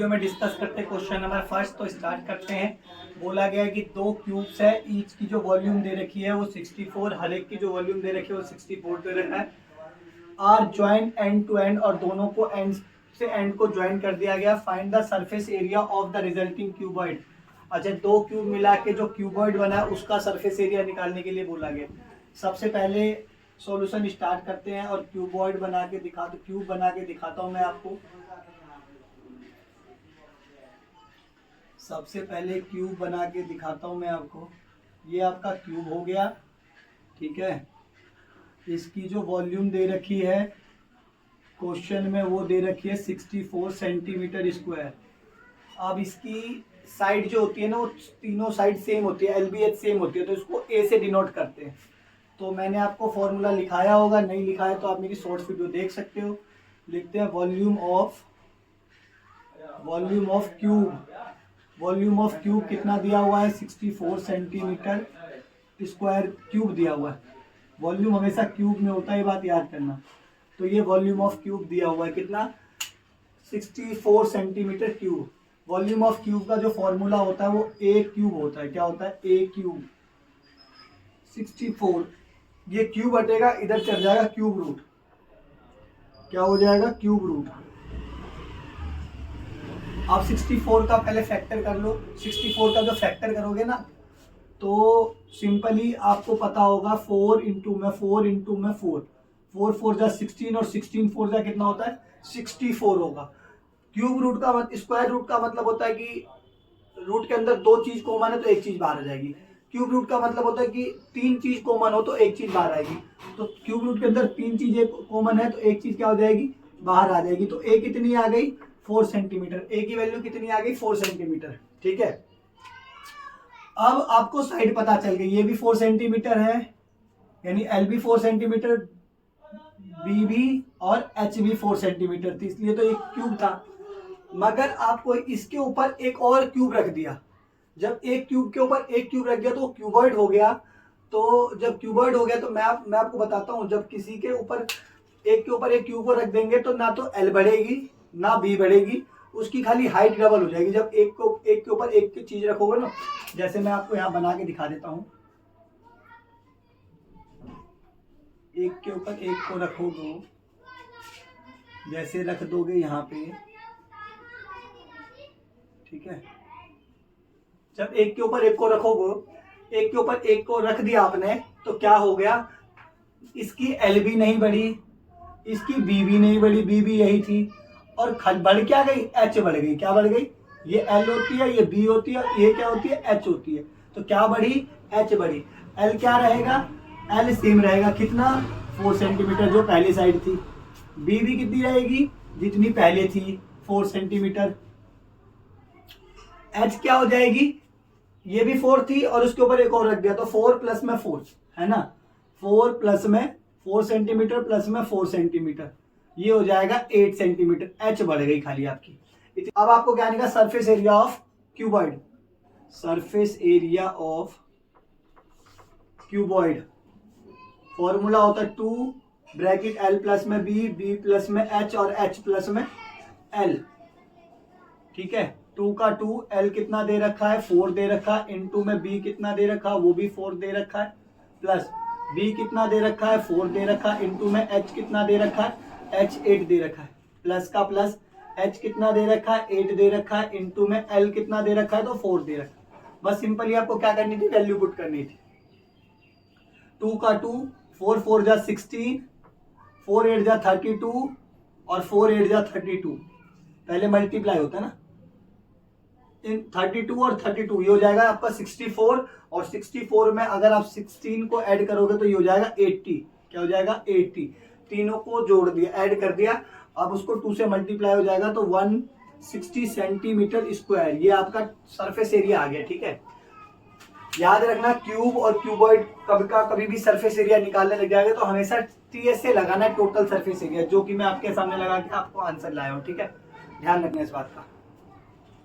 Video में discuss करते हैं क्वेश्चन नंबर फर्स्ट। तो स्टार्ट करते हैं। बोला गया है कि दो क्यूब्स है, ईच की जो वॉल्यूम दे रखी है वो 64, हर एक की जो वॉल्यूम दे रखी है वो 64 दे रखा है। Are join end to end, और दोनों को एंड से एंड को ज्वाइन कर दिया गया। Find the surface area of the resulting cuboid. अच्छा, दो क्यूब मिला के जो क्यूबॉइड बना है उसका सरफेस एरिया निकालने के लिए बोला गया। सबसे पहले सॉल्यूशन स्टार्ट करते हैं और क्यूब बना के दिखाता हूं मैं आपको। सबसे पहले क्यूब बना के दिखाता हूं मैं आपको। ये आपका क्यूब हो गया, ठीक है। इसकी जो वॉल्यूम दे रखी है क्वेश्चन में वो दे रखी है 64 सेंटीमीटर स्क्वायर। अब इसकी साइड जो होती है ना वो तीनों साइड सेम होती है, LBH सेम होती है, तो इसको A से डिनोट करते हैं। तो मैंने आपको फॉर्मूला लिखाया होगा, नहीं लिखाया तो आप मेरी शॉर्ट्स वीडियो देख सकते हो। लिखते हैं वॉल्यूम ऑफ क्यूब कितना दिया हुआ है 64 सेंटीमीटर स्क्वायर क्यूब दिया हुआ है। वॉल्यूम हमेशा क्यूब में होता है, ये बात याद करना। तो ये वॉल्यूम ऑफ क्यूब दिया हुआ है कितना 64 centimetre cube. Volume of cube का जो फॉर्मूला होता है वो A क्यूब होता है। क्या होता है? A क्यूब 64, ये क्यूब हटेगा, इधर चल जाएगा क्यूब रूट। क्या हो जाएगा? Cube root. आप 64 का पहले फैक्टर कर लो। 64 का जो फैक्टर करोगे ना तो सिंपली आपको पता होगा 4 इंटू में 4 4 4 जा 16 और 16 4 जा कितना होता है 64 होगा। क्यूब रूट का स्क्वायर रूट का मतलब होता है कि रूट के अंदर दो चीज कॉमन है तो एक चीज बाहर आ जाएगी। क्यूब रूट का मतलब होता है कि तीन चीज कॉमन हो तो एक चीज बाहर आएगी। तो क्यूब रूट के अंदर तीन चीजें कॉमन है तो एक चीज क्या हो जाएगी? बाहर आ जाएगी। तो ए कितनी आ गई? 4 सेंटीमीटर। ए की वैल्यू कितनी आ गई? 4 सेंटीमीटर। ठीक है। अब आपको साइड पता चल गई, ये भी 4 सेंटीमीटर है, यानी एल भी 4 सेंटीमीटर, बी भी और एच भी 4 सेंटीमीटर थी, इसलिए तो एक क्यूब था। मगर आपको इसके ऊपर एक और क्यूब रख दिया। जब एक क्यूब के ऊपर एक क्यूब रख दिया तो वो क्यूबॉइड हो गया। तो जब क्यूबॉइड हो गया तो मैं आपको बताता हूं, जब किसी के ऊपर एक क्यूब को रख देंगे तो ना तो एल बढ़ेगी ना बी बढ़ेगी, उसकी खाली हाइट डबल हो जाएगी। जब एक के ऊपर एक चीज रखोगे ना, जैसे मैं आपको यहाँ बना के दिखा देता हूँ। एक के ऊपर एक को रखोगे, जैसे रख दोगे यहाँ पे, ठीक है। जब एक के ऊपर एक को रखोगे, एक के ऊपर एक को रख दिया आपने, तो क्या हो गया? इसकी एल भी नहीं बढ़ी, इसकी बी भी नहीं बढ़ी, बी भी यही थी, और बढ़ क्या गई? एच बढ़ गई। क्या बढ़ गई? ये एल होती है, ये बी होती है, ये क्या होती है? एच होती है। तो क्या बढ़ी? एच बढ़ी। एल क्या रहेगा? एल सेम रहेगा, कितना? 4 सेंटीमीटर जो पहली साइड थी। बी भी कितनी रहेगी? जितनी पहले थी, 4 सेंटीमीटर। एच क्या हो जाएगी? ये भी 4 थी और उसके ऊपर एक और रख दिया, तो 4 प्लस में 4 है ना, 4 प्लस में 4 सेंटीमीटर प्लस में 4 सेंटीमीटर, ये हो जाएगा 8 सेंटीमीटर। एच बढ़ गई खाली आपकी। अब आपको क्या निकला? Surface area of cuboid. Surface area of cuboid formula होता है 2 ब्रैकेट एल प्लस में बी, बी प्लस में एच और एच प्लस में एल। ठीक है। 2 का 2, एल कितना दे रखा है? 4 दे रखा है। इनटू में बी कितना दे रखा है? वो भी 4 दे रखा है। प्लस बी कितना दे रखा है? 4 दे रखा है। इनटू में एच कितना दे रखा है? एच 8 दे रखा है। प्लस का प्लस, एच कितना दे रखा है? 8 दे रखा है। इनटू में एल कितना दे रखा है? तो 4 दे रखा है। बस सिंपली आपको क्या करनी थी? वैल्यू पुट करनी थी। 2 का 2, 4 4 जा 16, 4 8 जा 32 और 4 8 जा 32। पहले मल्टीप्लाई होता है ना, इन 32 और 32 ये हो जाएगा आपका 64, और 64 में अगर आप 16 को ऐड करोगे तो ये हो जाएगा 80। क्या हो जाएगा? 80। तीनों को जोड़ दिया, ऐड कर दिया, अब उसको 2 से मल्टीप्लाई हो जाएगा तो 160 सेंटीमीटर स्क्वायर। ये आपका सरफेस एरिया आ गया। ठीक है। याद रखना, क्यूब और क्यूबॉइड कभी भी सरफेस एरिया निकालने लग जाएगा तो हमेशा TS से लगाना है, टोटल सरफेस एरिया, जो कि मैं आपके सामने लगा के आपको आंसर लाया हूँ। ठीक है, ध्यान रखना इस बात का।